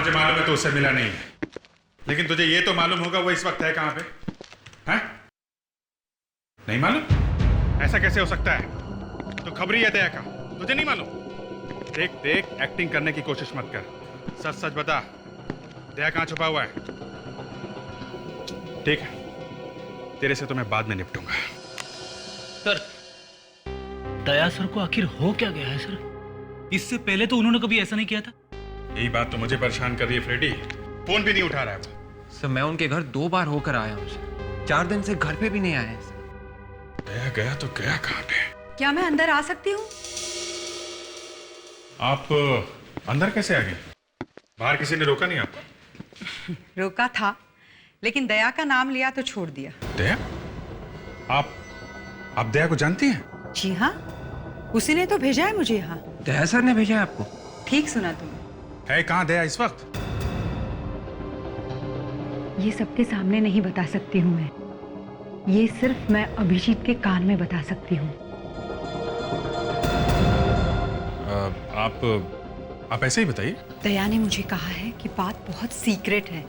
मुझे मालूम है तो उससे मिला नहीं है, लेकिन तुझे ये तो मालूम होगा वो इस वक्त है कहां पे? हैं? नहीं मालूम? ऐसा कैसे हो सकता है? तो खबरी है दया का, तुझे नहीं मालूम? देख देख, एक्टिंग करने की कोशिश मत कर, सच सच बता, दया कहां छुपा हुआ है? ठीक है, तेरे से तो मैं बाद में निपटूंगा। सर, दया सर को आखिर हो क्या गया है सर? इससे पहले तो उन्होंने कभी ऐसा नहीं किया था। यही बात तो मुझे परेशान कर रही है फ्रेडी, फोन भी नहीं उठा रहा है वो। सर मैं उनके घर 2 बार होकर आया हूँ सर, 4 दिन से घर पे भी नहीं आए हैं सर। दया गया तो गया कहां पे? क्या मैं अंदर आ सकती हूँ? आप अंदर कैसे आ गए? बाहर किसी ने रोका नहीं आपको? रोका था, लेकिन दया का नाम लिया तो छोड़ दिया। दया? आप दया को जानती हैं? जी हाँ, उसी ने तो भेजा है मुझे यहाँ। दया सर ने भेजा है आपको? ठीक सुना तुमने। है कहाँ दया इस वक्त? ये सबके सामने नहीं बता सकती हूँ मैं, ये सिर्फ मैं अभिजीत के कान में बता सकती हूँ। आप ऐसे ही बताइए। दया ने मुझे कहा है कि बात बहुत सीक्रेट है,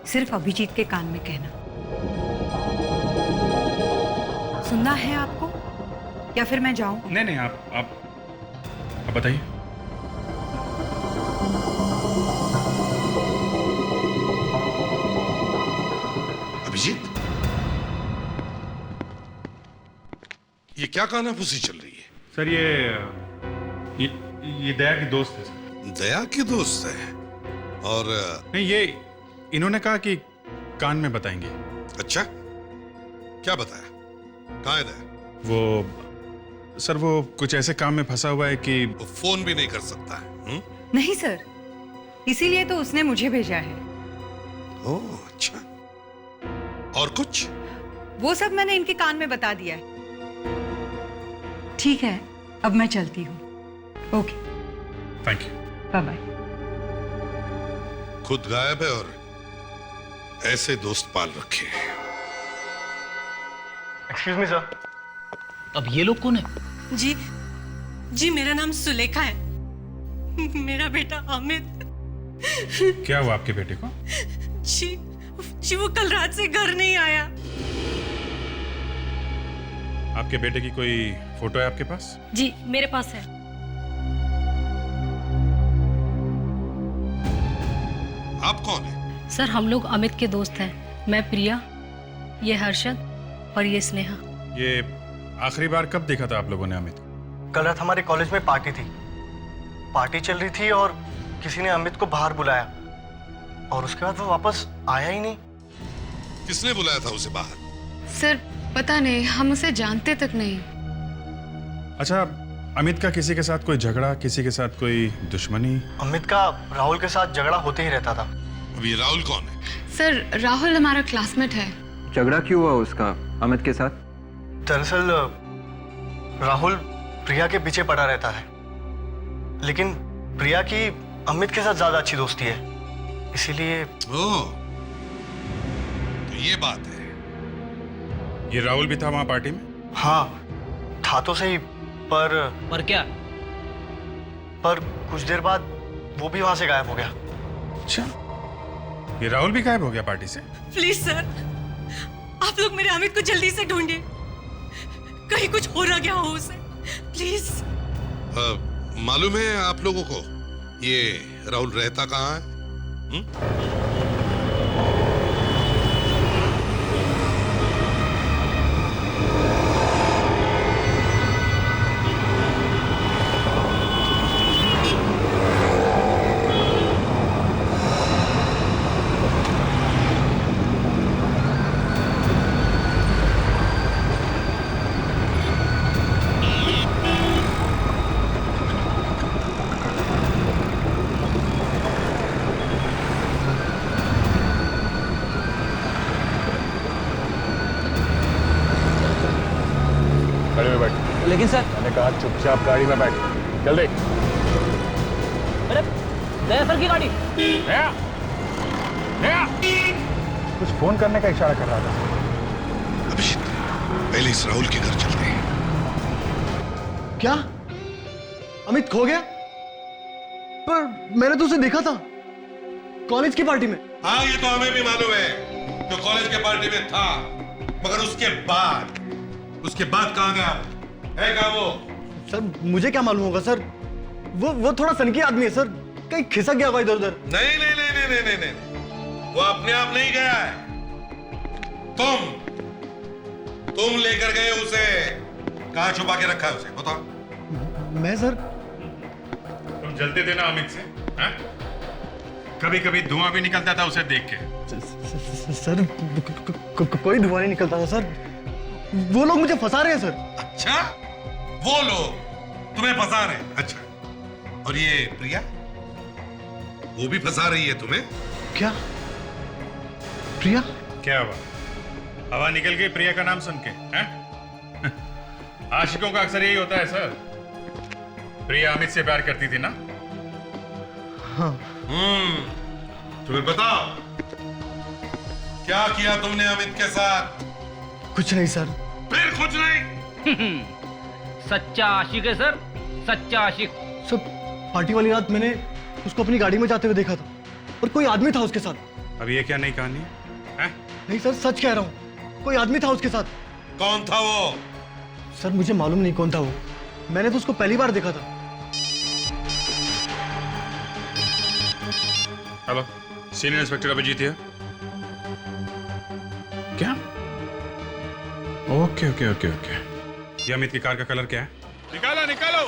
सिर्फ अभिजीत के कान में कहना। सुनना है आपको या फिर मैं जाऊं? नहीं नहीं, आप बताइए। अभिजीत, ये क्या कानाफूसी चल रही है? सर ये दया की दोस्त है सर। दया की दोस्त है? और नहीं, ये इन्होंने कहा कि कान में बताएंगे। अच्छा, क्या बताया? कहाँ है दया? वो सर, वो कुछ ऐसे काम में फंसा हुआ है कि वो फोन भी नहीं कर सकता है। नहीं सर, इसीलिए तो उसने मुझे भेजा है। ओह अच्छा, और कुछ? वो सब मैंने इनके कान में बता दिया है। ठीक है, अब मैं चलती हूँ। Okay, thank you. Bye bye. खुद गायब है और ऐसे दोस्त पाल रखे हैं। Excuse me sir. अब ये लोग कौन है? जी मेरा नाम सुलेखा है। मेरा बेटा अमित। क्या हुआ आपके बेटे को? जी वो कल रात से घर नहीं आया। आपके बेटे की कोई फोटो है आपके पास? जी मेरे पास है। आप कौन है? सर हम लोग अमित के दोस्त हैं। मैं प्रिया, ये हर्षद और ये स्नेहा। ये आखिरी बार कब देखा था आप लोगों ने अमित को? कल रात हमारे कॉलेज में पार्टी थी। पार्टी चल रही थी और किसी ने अमित को बाहर बुलाया और उसके बाद वो वापस आया ही नहीं। किसने बुलाया था उसे बाहर? सर पता नहीं, हम उसे जानते तक नहीं। अच्छा, अमित का किसी के साथ कोई झगड़ा, किसी के साथ कोई दुश्मनी? अमित का राहुल के साथ झगड़ा होते ही रहता था। अब ये राहुल कौन है? सर राहुल हमारा क्लासमेट है। झगड़ा क्यों हुआ उसका अमित के साथ? दरअसल राहुल प्रिया के पीछे पड़ा रहता है, लेकिन प्रिया की अमित के साथ ज्यादा अच्छी दोस्ती है, इसीलिए। ओह, तो ये बात है। ये राहुल भी था वहां पार्टी में? हाँ था तो सही, पर क्या? पर कुछ देर बाद वो भी वहां से गायब हो गया। अच्छा, ये राहुल भी गायब हो गया पार्टी से? प्लीज सर, आप लोग मेरे अमित को जल्दी से ढूंढिए, कहीं कुछ हो ना गया हो उसे, प्लीज। मालूम है आप लोगों को ये राहुल रहता कहाँ है? लेकिन सर, मैंने कहा चुपचाप गाड़ी में बैठ, जल्दी। अरे दया सर की गाड़ी। दया, दया, कुछ फोन करने का इशारा कर रहा था। अभिजीत, पहले इस राहुल के घर चलते हैं। क्या अमित खो गया? पर मैंने तो उसे देखा था। कॉलेज की पार्टी में। हाँ, ये तो हमें भी मालूम है, जो कॉलेज के पार्टी में था, मगर उसके बाद कहाँ गया? है कहाँ वो? सर मुझे क्या मालूम होगा सर, वो थोड़ा सनकी आदमी है सर, कहीं खिसक गया होगा इधर उधर। नहीं नहीं नहीं नहीं नहीं नहीं नहीं, वो अपने आप नहीं गया है, तुम लेकर गए उसे। कहाँ छुपा के रखा है उसे, बताओ। मैं सर, तुम जलते थे ना अमित से, हैं? कभी कभी धुआं भी निकलता था उसे देख के। सर कोई धुआं नहीं निकलता था सर, वो लोग मुझे फंसा रहे हैं सर। अच्छा, वो लोग तुम्हें फंसा रहे हैं? अच्छा, और ये प्रिया, वो भी फंसा रही है तुम्हें? क्या प्रिया? क्या हुआ? हवा निकल गई प्रिया का नाम सुन के, हैं? आशिकों का अक्सर यही होता है सर। प्रिया अमित से प्यार करती थी ना? हाँ। तुम्हें बताओ, क्या किया तुमने अमित के साथ? कुछ नहीं सर। फिर कुछ नहीं? सच्चा आशिक है सर, सच्चा आशिक। सर पार्टी वाली रात मैंने उसको अपनी गाड़ी में जाते हुए देखा था, और कोई आदमी था उसके साथ। अब ये क्या नई कहानी है? नहीं सर, सच कह रहा हूँ, कोई आदमी था उसके साथ। कौन था वो? सर मुझे मालूम नहीं कौन था वो, मैंने तो उसको पहली बार देखा था। हेलो, सीनियर इंस्पेक्टर अभिजीत है। क्या? Okay okay okay okay. ये अमित की कार का कलर क्या है? निकालो निकालो।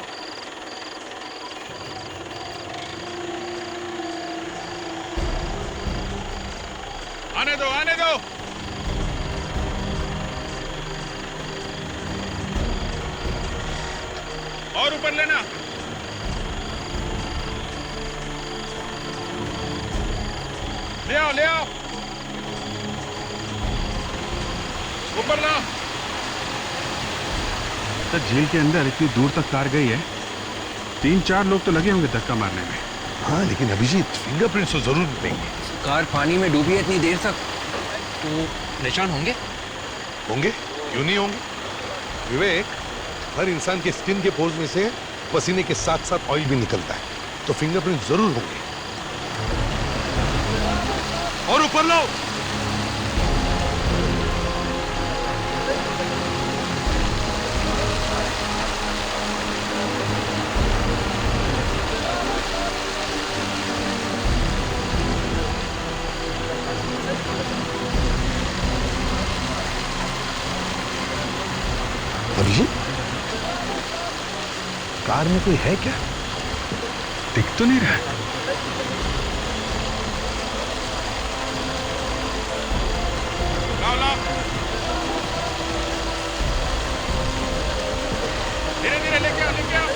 आने दो आने दो। और ऊपर लेना। ले आओ ले आओ, ऊपर लाओ। तो झील के अंदर इतनी दूर तक कार गई है, 3-4 लोग तो लगे होंगे धक्का मारने में। हाँ, लेकिन अभिजीत फिंगरप्रिंट्स तो जरूर मिलेंगे। कार पानी में डूबी है इतनी देर तक, तो निशान होंगे? होंगे, क्यों नहीं होंगे? विवेक, हर इंसान के स्किन के पोर्स में से पसीने के साथ साथ ऑयल भी निकलता है, तो फिंगरप्रिंट जरूर होंगे। और ऊपर लो। अभिजीत, कार में कोई है क्या? दिख तो नहीं रहा। लाओ लाओ, धीरे धीरे लेके आओ लेके आओ।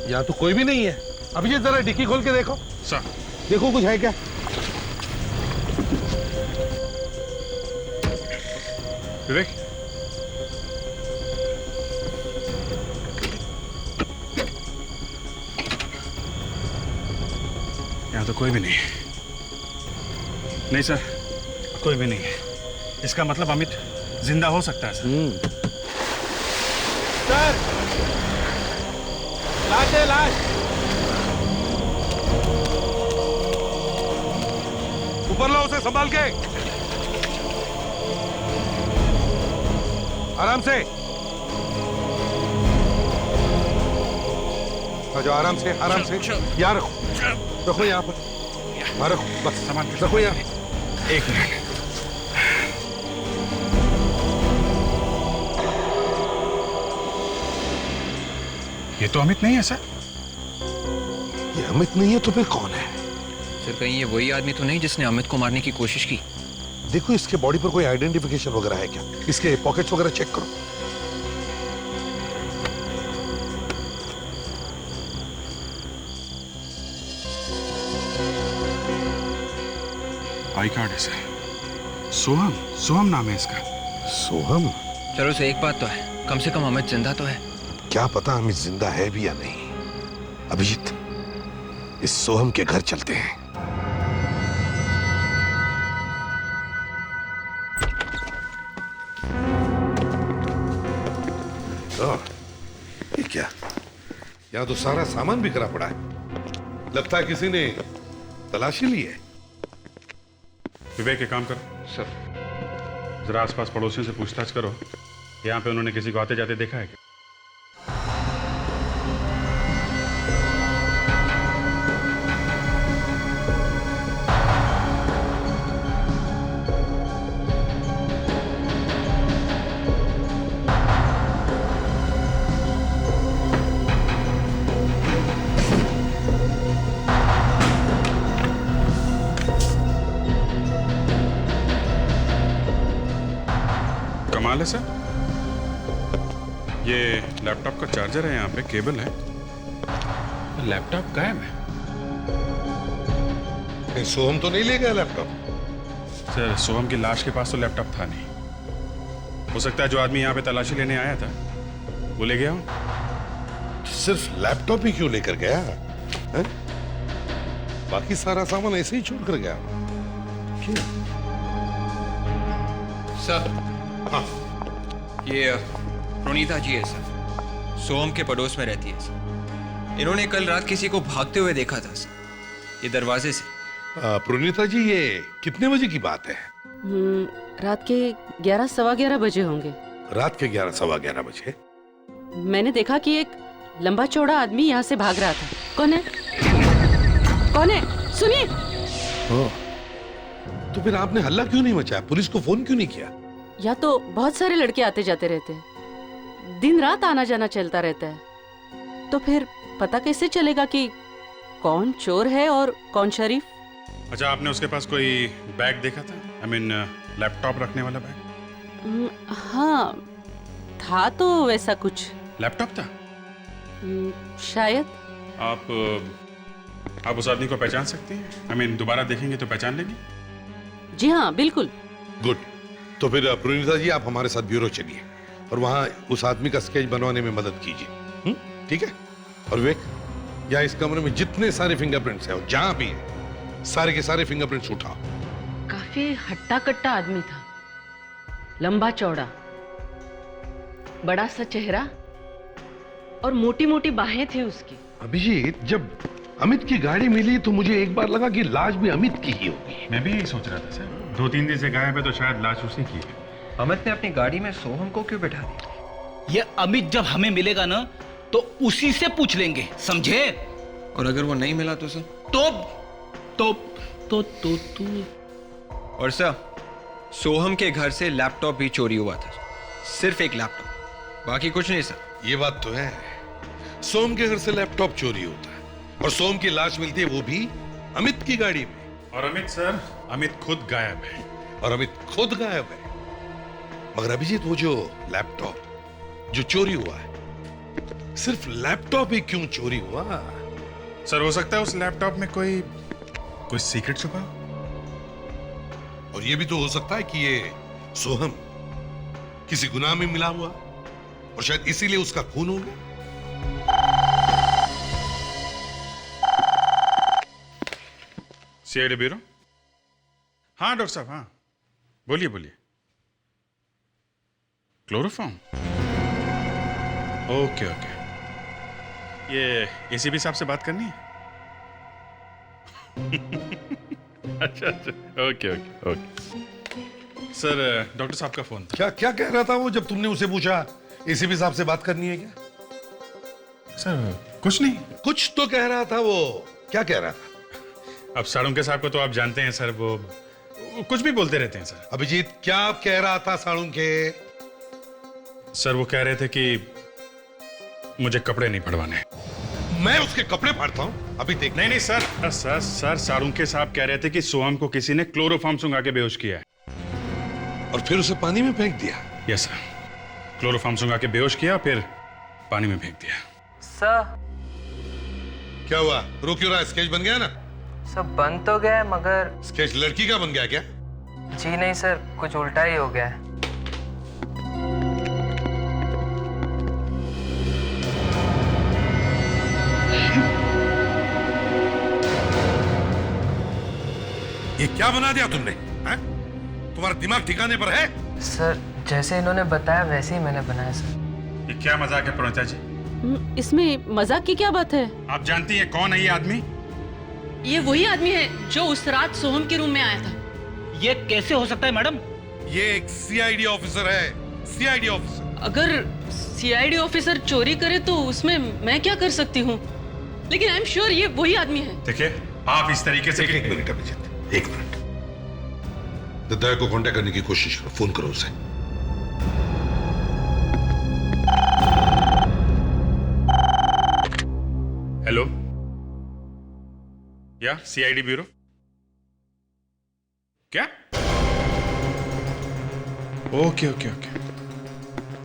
यहाँ तो कोई भी नहीं है। अभिजीत, जरा डिक्की खोल के देखो। सर, देखो कुछ है क्या? विवेक, यहाँ तो कोई भी नहीं है। नहीं सर, कोई भी नहीं है। इसका मतलब अमित जिंदा हो सकता है सर। सर, लाश है, लाश। ऊपर लो उसे, संभाल के, आराम से। आ जाओ, आराम से आराम से। यहाँ रखो, रखो यहाँ पर। हाँ रखो, बस सामान रखो यहाँ। एक मिनट। ये तो अमित नहीं है सर। ये अमित नहीं है तो फिर कौन है? सर कहीं ये वही आदमी तो नहीं जिसने अमित को मारने की कोशिश की? देखो इसके बॉडी पर कोई आइडेंटिफिकेशन वगैरह है क्या? इसके पॉकेट्स वगैरह चेक करो। आई कार्ड है सर। सोहम, सोहम नाम है इसका। सोहम? चलो से एक बात तो है, कम से कम अमित जिंदा तो है। क्या पता अमित जिंदा है भी या नहीं। अभिजीत, इस सोहम के घर चलते हैं। ये क्या, यहाँ तो सारा सामान बिखरा पड़ा है। लगता है किसी ने तलाशी ली है। विवेक एक काम करो सर। जरा आसपास पड़ोसियों से पूछताछ करो, यहाँ पे उन्होंने किसी को आते जाते देखा है क्या? कमाल है सर, ये लैपटॉप का चार्जर है, यहाँ पे केबल है, लैपटॉप गायब है। कहीं सोहम तो नहीं ले गया लैपटॉप? सर सोहम की लाश के पास तो लैपटॉप था नहीं। हो सकता है जो आदमी यहाँ पे तलाशी लेने आया था वो ले गया हो। सिर्फ लैपटॉप ही क्यों लेकर गया है? बाकी सारा सामान ऐसे ही छोड़कर गया। क्यों? सर, हाँ, ये प्रणीता जी है सर, सोहम के पड़ोस में रहती है सर। इन्होंने कल रात किसी को भागते हुए देखा था सर, ये दरवाजे से। प्रणीता जी, ये कितने बजे की बात है? रात के 11 सवा 11 बजे होंगे। रात के 11 सवा 11 बजे? मैंने देखा कि एक लंबा चौड़ा आदमी यहाँ से भाग रहा था। कौन है? कौन है? सुनिए। तो फिर आपने हल्ला क्यों नहीं मचाया? पुलिस को फोन क्यों नहीं किया? या तो बहुत सारे लड़के आते जाते रहते हैं, दिन रात आना जाना चलता रहता है, तो फिर पता कैसे चलेगा कि कौन चोर है और कौन शरीफ? अच्छा, आपने उसके पास कोई बैग देखा था? आई मीन लैपटॉप रखने वाला बैग? हाँ, था तो वैसा कुछ। लैपटॉप था? शायद। आप उस आदमी को पहचान सकती हैं? आई मीन दोबारा देखेंगे तो पहचान लेंगे? जी हाँ, बिल्कुल। गुड। तो फिर प्रणीता जी, आप हमारे साथ ब्यूरो चलिए और वहां उस आदमी का स्केच बनवाने में मदद कीजिए। ठीक है? और विवेक, यहाँ इस कमरे में जितने सारे फिंगरप्रिंट्स हैं और जहां भी है, सारे के सारे फिंगरप्रिंट्स उठाओ। काफी हट्टा कट्टा आदमी था, लंबा चौड़ा, बड़ा सा चेहरा और मोटी मोटी बाहें थी उसकी। अभिजीत, जब अमित की गाड़ी मिली तो मुझे एक बार लगा कि लाश भी अमित की ही होगी। मैं भी यही सोच रहा था सर, 2-3 दिन से गायब है तो शायद लाश उसी की है। अमित ने अपनी गाड़ी में सोहम को क्यों बिठा दिया? ये अमित जब हमें मिलेगा ना तो उसी से पूछ लेंगे, समझे? और अगर वो नहीं मिला तो सर? तो और सर, सोहम के घर से लैपटॉप भी चोरी हुआ था, सिर्फ एक लैपटॉप, बाकी कुछ नहीं सर। ये बात तो है, सोम के घर से लैपटॉप चोरी होता है और सोम की लाश मिलती है वो भी अमित की गाड़ी में। और अमित सर, अमित खुद गायब है। और अमित खुद गायब है। मगर अभिजीत, वो जो लैपटॉप जो चोरी हुआ है, सिर्फ लैपटॉप ही क्यों चोरी हुआ? सर हो सकता है उस लैपटॉप में कोई सीक्रेट छुपा हो। और ये भी तो हो सकता है कि ये सोहम किसी गुनाह में मिला हुआ और शायद इसीलिए उसका खून हो गया। CID bureau? हाँ डॉक्टर साहब, हाँ बोलिए बोलिए। क्लोरोफॉर्म? ओके ओके, ये एसीपी साहब से बात करनी है? अच्छा अच्छा, okay okay okay. Sir doctor साहब का फोन था। क्या क्या कह रहा था वो जब तुमने उसे पूछा एसीपी साहब से बात करनी है क्या? सर कुछ नहीं। कुछ तो कह रहा था वो, क्या कह रहा था? अब साळुंके साहब को तो आप जानते हैं सर, वो कुछ भी बोलते रहते हैं सर। अभिजीत, क्या कह रहा था साळुंके? सर वो कह रहे थे कि मुझे कपड़े नहीं फड़वाने। मैं उसके कपड़े फाड़ता हूं? अभी देख। नहीं नहीं सर, सर सर साळुंके साहब कह रहे थे कि सोहम को किसी ने क्लोरोफॉर्म सुंघा के बेहोश किया है और फिर उसे पानी में फेंक दिया। यस सर, क्लोरोफॉर्म सुंघा के बेहोश किया फिर पानी में फेंक दिया। सर क्या हुआ? रो क्यों रहा? स्केच बन गया ना? सब बन तो गया है मगर। स्केच लड़की का बन गया क्या? जी नहीं सर, कुछ उल्टा ही हो गया है। ये क्या बना दिया तुमने? हैं? तुम्हारा दिमाग ठिकाने पर है? सर जैसे इन्होंने बताया वैसे ही मैंने बनाया सर। ये क्या मजाक है प्रणीता जी? इसमें मजाक की क्या बात है? आप जानती हैं कौन है ये आदमी? ये वही आदमी है जो उस रात सोहम के रूम में आया था। ये कैसे हो सकता है मैडम? ये एक सीआईडी ऑफिसर है, सीआईडी ऑफिसर। अगर सीआईडी ऑफिसर चोरी करे तो उसमें मैं क्या कर सकती हूँ, लेकिन आई एम श्योर ये वही आदमी है। देखिए आप इस तरीके से एक मिनट अभिजीत, एक मिनट। दया को कांटेक्ट करने की कोशिश करो, फोन करो उसे। हेलो, या सीआईडी ब्यूरो? क्या? ओके ओके ओके,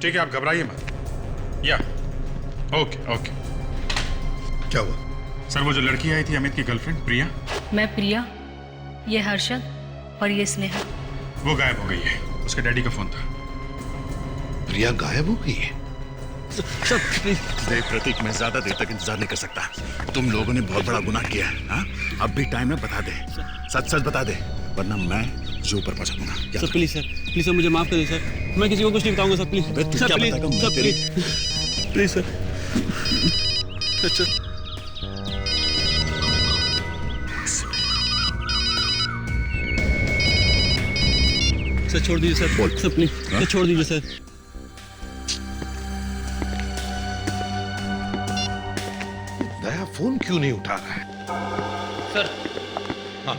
ठीक है, आप घबराइए मत। या ओके ओके। क्या हुआ? सर वो जो लड़की आई थी अमित की गर्लफ्रेंड प्रिया, मैं प्रिया, ये हर्षद और ये स्नेहा, वो गायब हो गई है। उसके डैडी का फोन था। प्रिया गायब हो गई है? देख प्रतीक, मैं ज्यादा देर तक इंतजार नहीं कर सकता। तुम लोगों ने बहुत बड़ा गुनाह किया है। हाँ? अब भी टाइम है, बता दे, सच सच बता दे, वरना मैं जो ऊपर पहुंचा दूंगा। सर प्लीज सर मुझे माफ कर दे सर, मैं किसी को कुछ नहीं बताऊंगा sir, please sir, please sir. अच्छा सर छोड़ दीजिए सर, सर प्लीज सर छोड़ दीजिए सर। दया फोन क्यों नहीं उठा रहा है? सर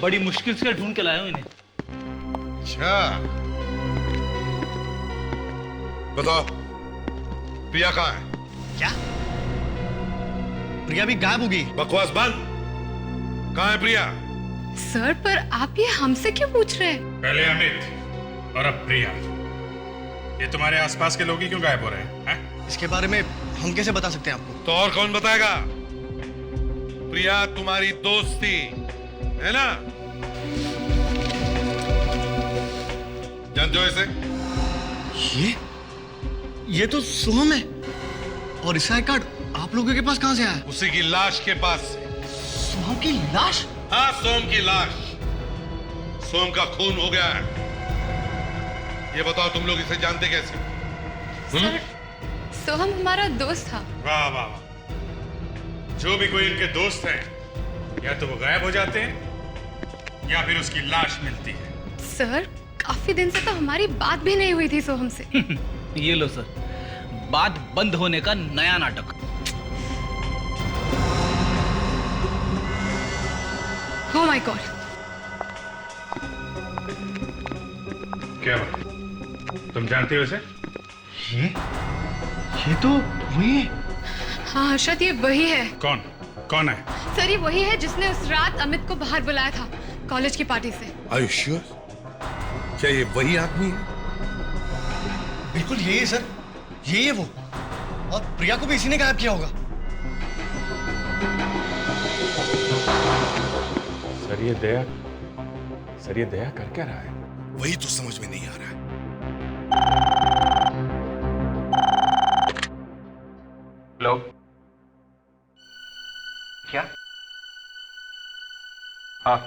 बड़ी मुश्किल से ढूंढ के लाया हूं इन्हें। अच्छा बताओ, प्रिया कहाँ है? क्या? प्रिया भी गायब हो गई? बकवास बंद। कहाँ है प्रिया? सर पर आप ये हमसे क्यों पूछ रहे हैं? पहले अमित और अब प्रिया, ये तुम्हारे आसपास के लोग ही क्यों गायब हो रहे हैं? इसके बारे में हम कैसे बता सकते हैं आपको? तो और कौन बताएगा? प्रिया तुम्हारी दोस्त थी, है ना? जानते हो इसे? ये तो सोहम है। और इसका आई कार्ड आप लोगों के पास कहां से आया? उसी की लाश के पास से। सोहम की लाश? हाँ, सोम की लाश। सोम का खून हो गया है। ये बताओ तुम लोग इसे जानते कैसे? सर सोहम हमारा दोस्त था। वाह वाह वाह, जो भी कोई इनके दोस्त हैं, या तो वो गायब हो जाते हैं या फिर उसकी लाश मिलती है। सर काफी दिन से तो हमारी बात भी नहीं हुई थी सोहम से। ये लो सर, बात बंद होने का नया नाटक। ओह माय गॉड। क्या बात? तुम जानते हो इसे? ये तो वही है। हाँ हर्षद, ये वही है। कौन? कौन है? सर ये वही है जिसने उस रात अमित को बाहर बुलाया था कॉलेज की पार्टी से। Are you sure? क्या ये वही आदमी है? बिल्कुल यही है सर, यही है वो। और प्रिया को भी इसी ने गायब किया होगा। सर ये दया कर क्या रहा है? वही तो समझ में नहीं आ रहा है। लो क्या? हाँ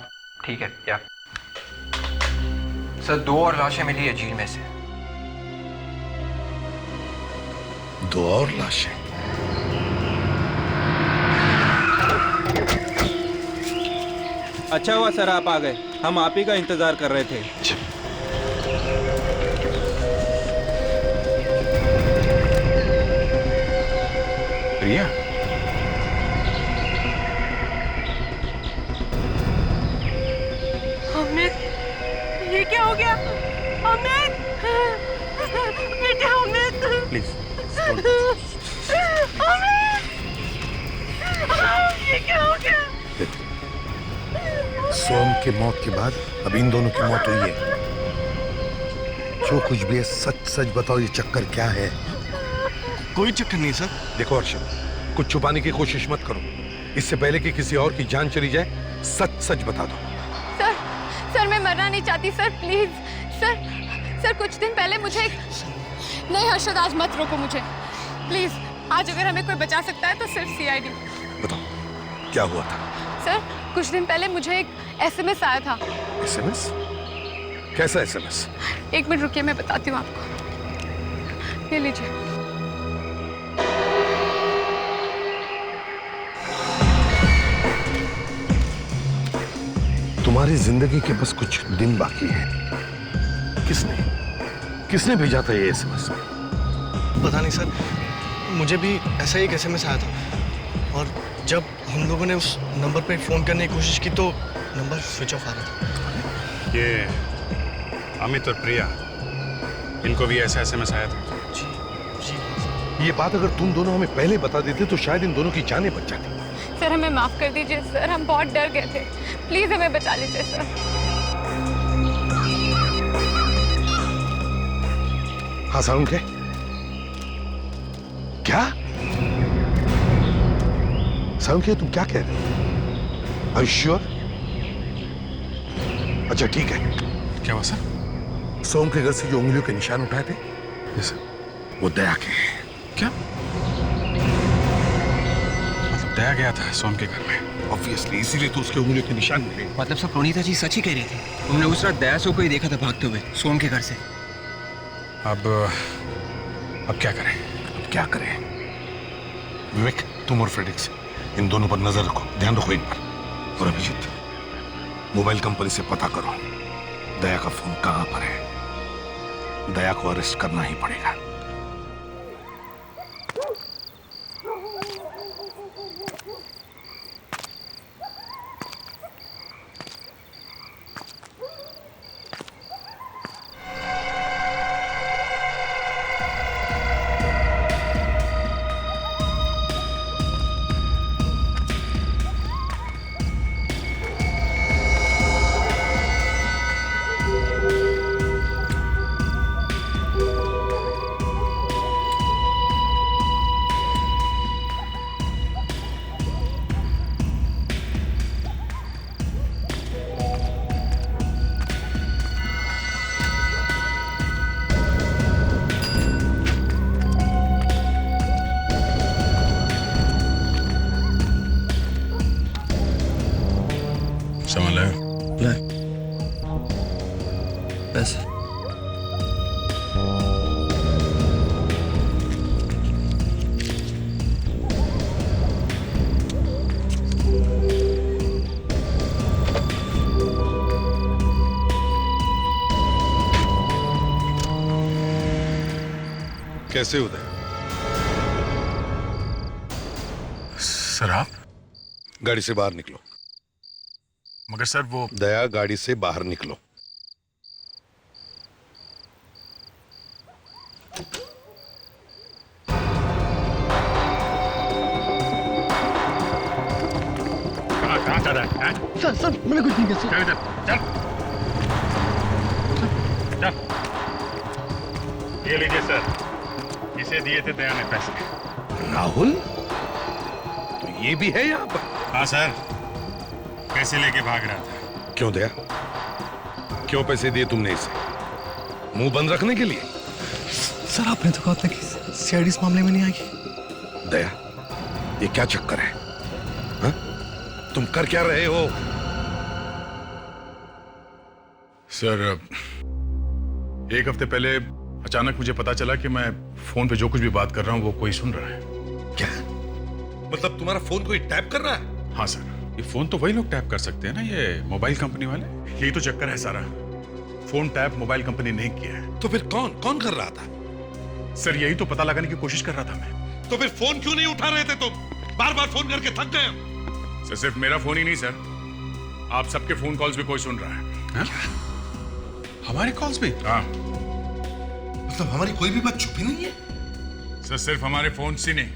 ठीक है। क्या सर, 2 और लाशें मिली है झील में से। 2 और लाशें? अच्छा हुआ सर आप आ गए, हम आप ही का इंतजार कर रहे थे। प्रिया, अमित, ये क्या हो गया? अमित, बेटा अमित, प्लीज अमित, ये क्या हो गया? सोम की मौत के बाद अब इन दोनों की मौत हुई है। जो कुछ भी है सच सच बताओ, ये चक्कर क्या है? कोई चक्कर नहीं सर। देखो अर्षद, कुछ छुपाने की कोशिश मत करो। इससे पहले कि किसी और की जान चली जाए, सच सच बता दो। सर मैं मरना नहीं चाहती सर, प्लीज। सर कुछ दिन पहले मुझे नहीं हर्षद, आज मत रोको मुझे प्लीज। आज अगर हमें कोई बचा सकता है तो सिर्फ सीआईडी। बताओ क्या हुआ था? सर कुछ दिन पहले मुझे एक एसएमएस आया था। एसएमएस? कैसा एसएमएस? एक मिनट रुकिए, मैं बताती हूँ आपको। ये लीजिए। तुम्हारी जिंदगी के बस कुछ दिन बाकी है। किसने भेजा था ये एसएमएस? पता नहीं सर, मुझे भी ऐसा ही एक एसएमएस आया था और जब हम लोगों ने उस नंबर पे फ़ोन करने की कोशिश की तो नंबर स्विच ऑफ आ रहा था। ये अमित और प्रिया, इनको भी ऐसा एसएमएस आया था? ये बात अगर तुम दोनों हमें पहले बता देते तो शायद इन दोनों की जानें बच जाती। सर हमें माफ कर दीजिए सर, हम बहुत डर गए थे, प्लीज हमें बचा लीजिए सर। हाँ साउंड क्या साउंड तुम क्या कह रहे हो? Are you sure? अच्छा ठीक है। क्या हुआ सर? सोम के घर से जो उंगलियों के निशान उठाए थे वो दया के हैं। क्या मतलब दया गया था सोम के घर में? ऑब्वियसली, इसीलिए तो उसके उंगलियों के निशान मिले। मतलब सब प्रोनीता जी सच ही कह रही थी। उन्होंने उस रात दया को ही देखा था भागते हुए सोम के घर से। अब क्या करें? क्या करें? विवेक, तुम और फ्रेडिक्स इन दोनों पर नजर रखो, ध्यान रखो इन पर। और अभिजीत, मोबाइल कंपनी से पता करो दया का फोन कहां पर है। दया को अरेस्ट करना ही पड़ेगा। सामान लाया? पैसे? कैसे उदय? सर आप? गाड़ी से बाहर निकलो। मगर सर वो दया, गाड़ी से बाहर निकलो। कहाँ जा रहा है? सर मैंने कुछ नहीं किया। चल चल। ये लीजिए सर, इसे दिए थे दया ने पैसे। राहुल, तो ये भी है यहाँ पर? हाँ सर, पैसे लेके भाग रहा था। क्यों दया? क्यों पैसे दिए तुमने इसे? मुंह बंद रखने के लिए? सर आपने तो कहा था कि सीआईडी इस मामले में नहीं आएगी। दया, ये क्या चक्कर है? हा? तुम कर क्या रहे हो? सर, एक हफ्ते पहले अचानक मुझे पता चला कि मैं फोन पे जो कुछ भी बात कर रहा हूँ वो कोई सुन रहा है। क्या मतलब तुम्हारा फोन कोई टैप कर रहा है? हाँ सर, ये फोन तो वही लोग टैप कर सकते हैं ना, ये मोबाइल कंपनी वाले। यही तो चक्कर है सारा, फोन टैप मोबाइल कंपनी नहीं किया है। तो फिर कौन कर रहा था? सर यही तो पता लगाने की कोशिश कर रहा था मैं। तो फिर फोन क्यों नहीं उठा रहे थे तुम? बार बार फोन करके थक गए हम। सर सिर्फ मेरा फोन ही नहीं सर, आप सबके फोन कॉल्स भी कोई सुन रहा है। हमारे कॉल्स भी? हाँ। मतलब हमारी कोई भी बात छुपी नहीं है? सर सिर्फ हमारे फोन से नहीं,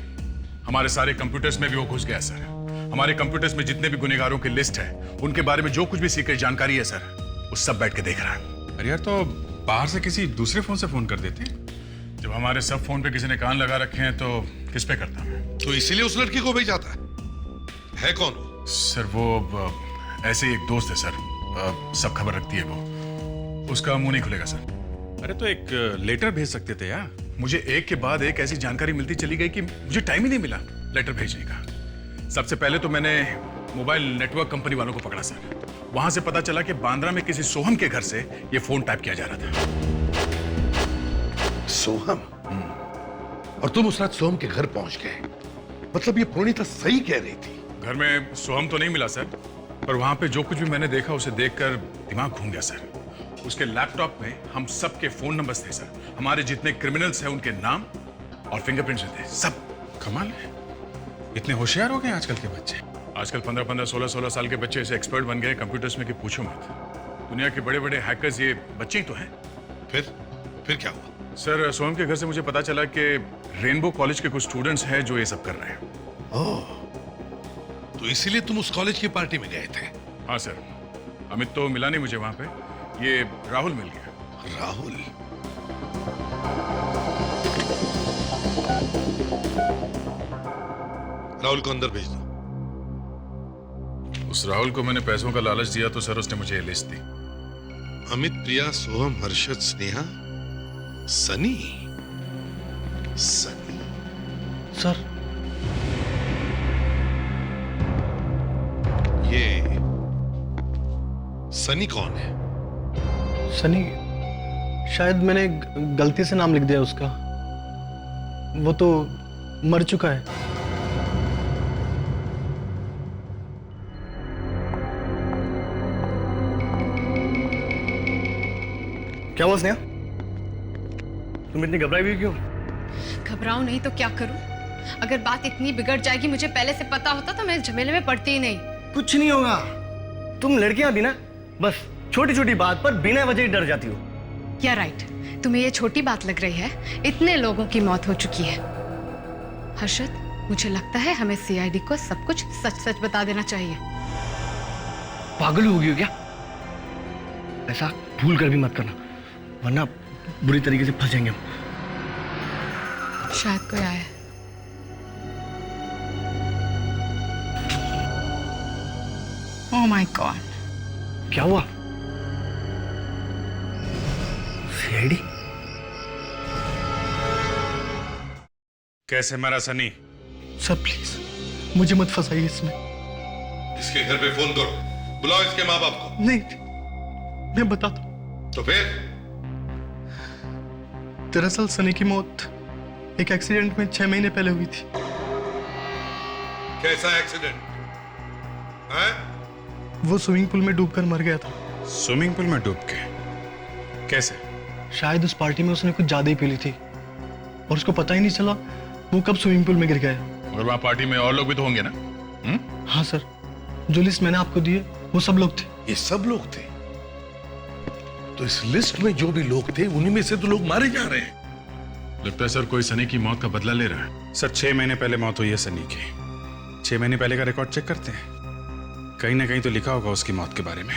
हमारे सारे कंप्यूटर्स में भी वो घुस गया सर। हमारे कंप्यूटर्स में जितने भी गुनहगारों की लिस्ट है, उनके बारे में जो कुछ भी सीक्रेट जानकारी है सर, वो सब बैठ के देख रहा है। अरे यार, तो बाहर से किसी दूसरे फोन से फोन कर देते। जब हमारे सब फोन पे किसी ने कान लगा रखे हैं तो किस पे करता मैं? तो इसीलिए उस लड़की को भेजा था। है कौन वो? सर वो ऐसे ही एक दोस्त है सर, सब खबर रखती है वो। उसका मुंह नहीं खुलेगा सर। अरे तो एक लेटर भेज सकते थे यार। मुझे एक के बाद एक ऐसी जानकारी मिलती चली गई कि मुझे टाइम ही नहीं मिला लेटर भेजने का। सबसे पहले तो मैंने मोबाइल नेटवर्क कंपनी वालों को पकड़ा सर। वहां से पता चला कि बांद्रा में किसी सोहम के घर से ये फोन टाइप किया जा रहा था। सोहम? और तुम उस रात सोहम के घर पहुंच गए? मतलब ये प्रोनीता सही कह रही थी? घर में सोहम तो नहीं मिला सर, पर वहां पे जो कुछ भी मैंने देखा उसे देखकर दिमाग घूम गया सर। उसके लैपटॉप में हम सबके फोन नंबर्स थे सर, हमारे जितने क्रिमिनल्स हैं उनके नाम और फिंगरप्रिंट्स थे सब। कमाल है, इतने होशियार हो गए आजकल के बच्चे। आजकल 15-15, 16-16 साल के बच्चे ऐसे एक्सपर्ट बन गए कंप्यूटर्स में कि पूछो मत। दुनिया के बड़े बड़े हैकर्स ये बच्चे ही तो हैं। फिर क्या हुआ? सर सोहम के घर से मुझे पता चला कि रेनबो कॉलेज के कुछ स्टूडेंट्स हैं जो ये सब कर रहे हैं। ओह, तो इसीलिए तुम उस कॉलेज की पार्टी में गए थे? हाँ सर, अमित तो मिला नहीं मुझे वहां पे, ये राहुल मिल गया। राहुल? राहुल को अंदर भेज दो। उस राहुल को मैंने पैसों का लालच दिया तो सर उसने मुझे ये लिस्ट दी। अमित, प्रिया, सोहम, हर्षद, स्नेहा, सनी। सनी सर, ये सनी कौन है? सनी, शायद मैंने गलती से नाम लिख दिया उसका। वो तो मर चुका है। क्या हुआ स्नेहा? तुम इतनी घबराई हुई क्यों? घबराऊं नहीं तो क्या करूं? अगर बात इतनी बिगड़ जाएगी, मुझे पहले से पता होता तो मैं इस झमेले में पड़ती ही नहीं। कुछ नहीं होगा। तुम लड़कियां भी ना बस छोटी छोटी बात पर बिना वजह ही डर जाती हो। क्या राइट? तुम्हें ये छोटी बात लग रही है? इतने लोगों की मौत हो चुकी है। हर्षद, मुझे लगता है हमें सीआईडी को सब कुछ सच सच बता देना चाहिए। पागल हो गई हो क्या? ऐसा भूल कर भी मत करना, वरना बुरी तरीके से फंस जाएंगे हम। शायद कोई आया है। ओह माय गॉड, क्या हुआ? सीआईडी? कैसे मरा सनी? सर प्लीज मुझे मत फंसाइए इसमें। इसके घर पे फोन करो, बुलाओ इसके माँ बाप को। नहीं, मैं बताता हूं। तो फिर? दरअसल सनी की मौत एक एक्सीडेंट में 6 महीने पहले हुई थी। कैसा एक्सीडेंट है? वो स्विमिंग पूल में डूबकर मर गया था। स्विमिंग पूल में डूब के? कैसे? शायद उस पार्टी में उसने कुछ ज्यादा ही पी ली थी और उसको पता ही नहीं चला वो कब स्विमिंग पूल में गिर गया। और वहां पार्टी में और लोग भी तो होंगे ना? हाँ सर, जो लिस्ट मैंने आपको दी है वो सब लोग थे। ये सब लोग थे? तो इस लिस्ट में जो भी लोग थे उन्हीं में से तो लोग मारे जा रहे हैं। लगता है सर कोई सनी की मौत का बदला ले रहा है। सर 6 महीने पहले मौत हुई है सनी की। 6 महीने पहले का रिकॉर्ड चेक करते हैं, कहीं ना कहीं तो लिखा होगा उसकी मौत के बारे में।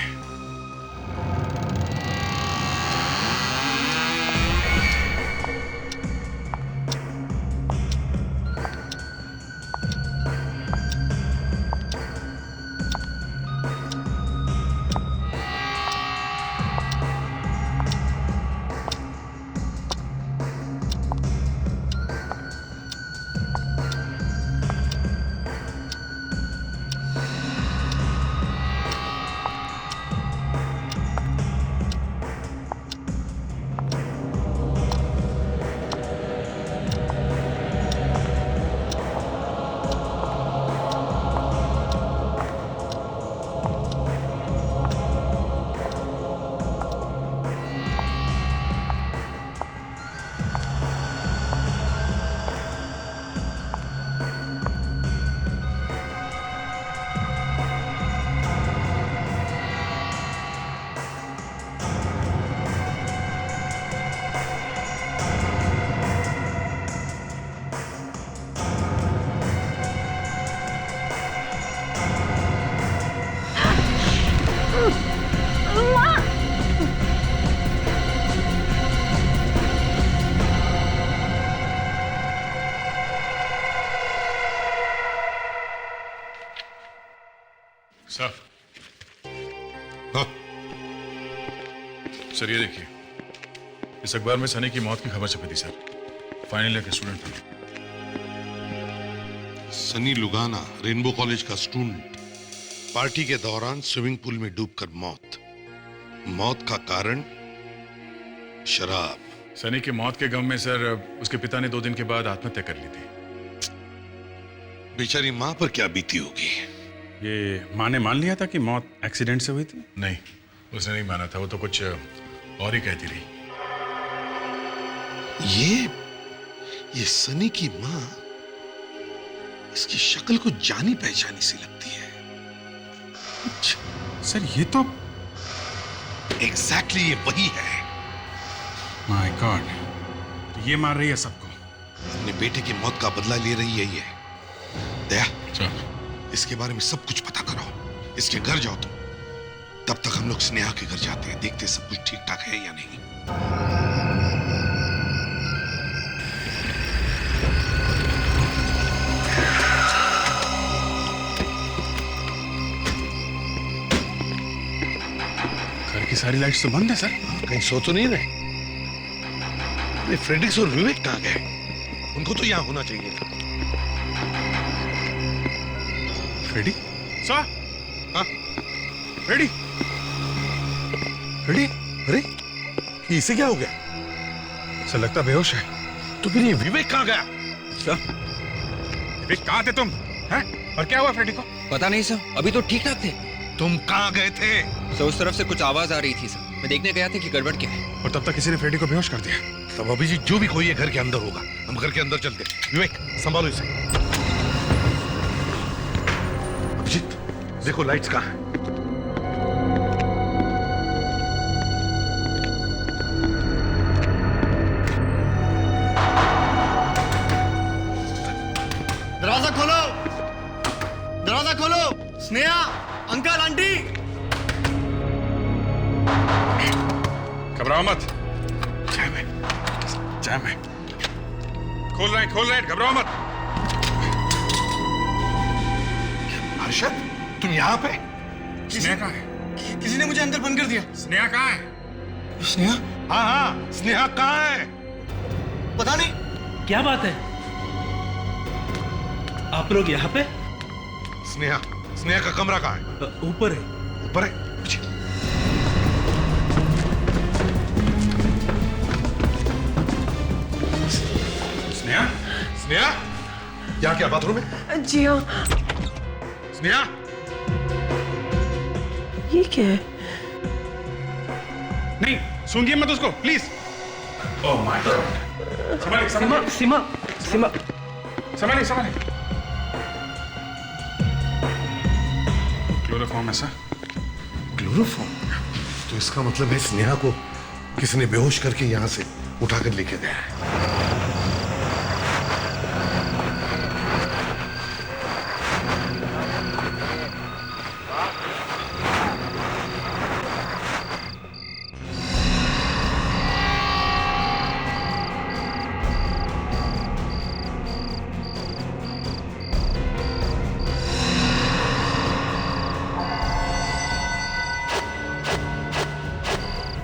सर, हाँ? सर ये देखिए, इस अखबार में सनी की मौत की खबर छपी थी सर। फाइनल ईयर के स्टूडेंट थे। सनी लुगाना, रेनबो कॉलेज का स्टूडेंट। पार्टी के दौरान स्विमिंग पूल में डूबकर मौत। मौत का कारण शराब। सनी की मौत के गम में सर उसके पिता ने 2 दिन के बाद आत्महत्या कर ली थी। बेचारी मां पर क्या बीती होगी? ये माँ ने मान लिया था कि मौत एक्सीडेंट से हुई थी? नहीं, उसने नहीं माना था। वो तो कुछ और ही कहती रही। ये सनी की मां, इसकी शक्ल को जानी पहचानी सी लगती है। सर ये तो एग्जैक्टली ये वही है। माय गॉड, तो ये मार रही है सबको। अपने बेटे की मौत का बदला ले रही है ये। दया, चल इसके बारे में सब कुछ पता करो। इसके घर जाओ तुम। तब तक हम लोग स्नेहा के घर जाते हैं, देखते सब कुछ ठीक ठाक है या नहीं। घर की सारी लाइट्स तो बंद है सर। कहीं सो तो नहीं रहे? फ्रेडरिक्स और विवेक कहाँ गए? उनको तो यहाँ होना चाहिए था। फ्रेडी? सर? हाँ? फ्रेडी? फ्रेडी? अरे इसे क्या हो गया? सर लगता बेहोश है। तो फिर ये विवेक कहाँ गया? सर, विवेक कहाँ थे तुम? हैं? और क्या हुआ फ्रेडी को? पता नहीं सर, अभी तो ठीक ठाक थे। तुम कहाँ गए थे? सर उस तरफ से कुछ आवाज आ रही थी सर, मैं देखने गया था कि गड़बड़ क्या है। और तब तक किसी ने फ्रेडी को बेहोश कर दिया। तब अभिजीत जो भी कोई है घर के अंदर होगा। हम घर के अंदर चलते। विवेक संभालो इसे। अभिजीत देखो लाइट्स कहाँ है? दरवाजा खोलो, दरवाजा खोलो। Sneha, uncle, aunty. घबराओ मत। जैम है। खोल रहे हैं, घबराओ मत। हर्षद, तुम यहाँ पे? स्नेहा कहाँ है? किसी ने मुझे अंदर बंद कर दिया। स्नेहा कहाँ है? स्नेहा? हाँ, स्नेहा कहाँ है? पता नहीं। क्या बात है? आप लोग यहाँ पे? स्नेहा का कमरा कहाँ है? ऊपर है। ऊपर है? स्नेहा? यहाँ क्या बाथरूम है? जी हाँ। स्नेहा? ये क्या है? नहीं, सूंघिए मत उसको, प्लीज। Oh my God. संभालिए। क्लोरोफॉर्म ऐसा? क्लोरोफॉर्म? तो इसका मतलब है स्नेहा को किसी ने बेहोश करके यहाँ से उठाकर लेके गया है।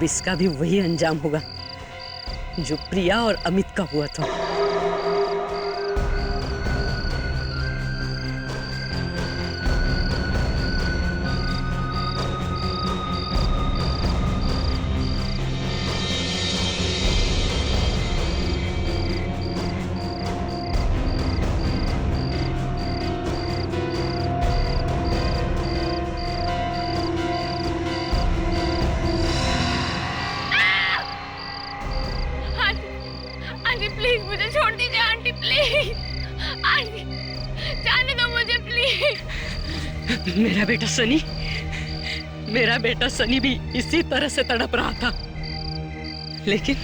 इसका भी वही अंजाम होगा जो प्रिया और अमित का हुआ था। प्लीज मुझे छोड़ दीजिए आंटी, प्लीज आंटी जाने दो मुझे प्लीज। मेरा बेटा सनी भी इसी तरह से तड़प रहा था, लेकिन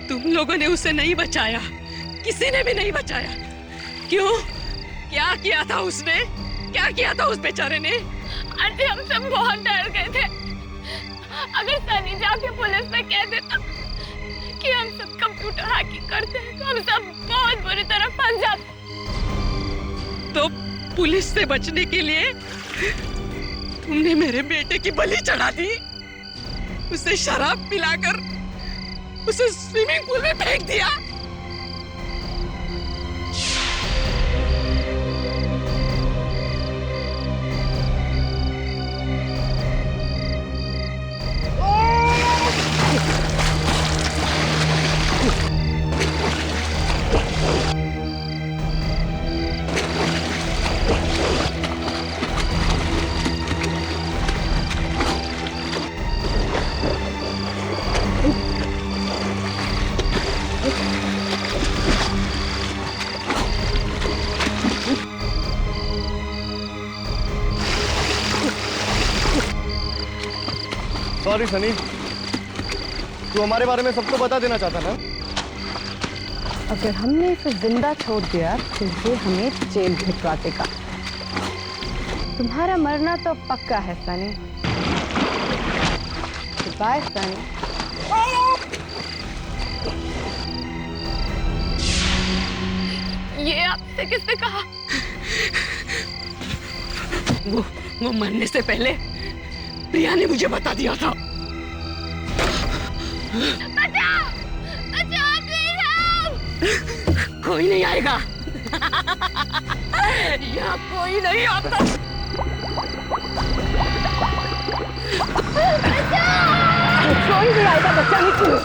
तुम लोगों ने उसे नहीं बचाया, किसी ने भी नहीं बचाया। क्यों? क्या किया था उसने? क्या किया था उस बेचारे ने? आंटी हम सब बहुत डर गए थे। अगर सनी जाके पुलिस में कह देता कि हम सब कंप्यूटर हैकिंग करते हैं तो हम सब बहुत बुरी तरह फंस जाते। तो पुलिस से बचने के लिए तुमने मेरे बेटे की बलि चढ़ा दी, उसे शराब पिलाकर उसे स्विमिंग पूल में फेंक दिया। सॉरी सनी, तू हमारे बारे में सबको बता देना चाहता ना? अगर हमने इसे जिंदा छोड़ दिया तो ये हमें जेल भिजवा देगा। तुम्हारा मरना तो पक्का है सनी। बाय सनी। ये आपसे किसने कहा? वो मरने से पहले प्रिया ने मुझे बता दिया था। बचाओ! बचाओ प्लीज! कोई नहीं आएगा। यहाँ कोई नहीं आता। कोई नहीं आएगा बचाने के लिए।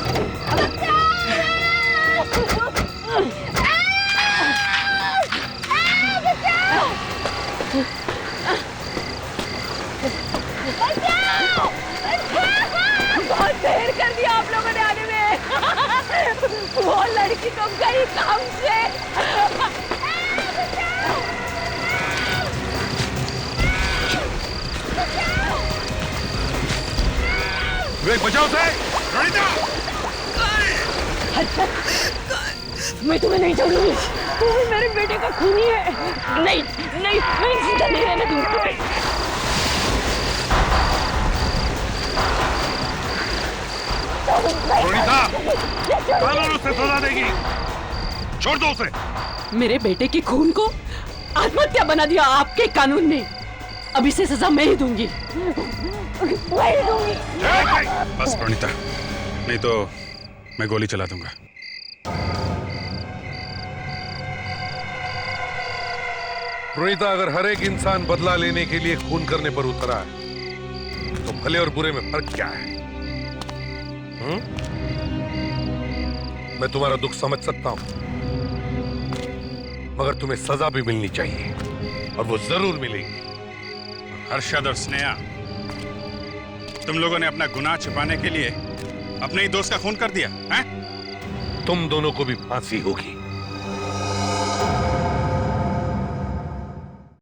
बहुत देर कर दिया आप लोगों ने आने में। वो लड़की तो गई काम से। वे बचाओ से रोनिता। मैं तुम्हें नहीं छोड़ूंगी। तू भी मेरे बेटे का खूनी है। नहीं नहीं, मैं जिंदा नहीं रहने दूंगी। रोनिता, कानून उसे सजा देगी। छोड़ दो उसे। मेरे बेटे की खून को आत्महत्या बना दिया आपके कानून ने। अब इसे सजा मैं ही दूंगी। मैं ही दूंगी। बस प्रणीता, नहीं तो मैं गोली चला दूंगा। प्रणीता, अगर हर एक इंसान बदला लेने के लिए खून करने पर उतरा है तो भले और बुरे में फर्क क्या है? मैं तुम्हारा दुख समझ सकता हूं, मगर तुम्हें सजा भी मिलनी चाहिए और वो जरूर मिलेगी। हर्षद और स्नेहा, तुम लोगों ने अपना गुनाह छिपाने के लिए अपने ही दोस्त का खून कर दिया है? तुम दोनों को भी फांसी होगी।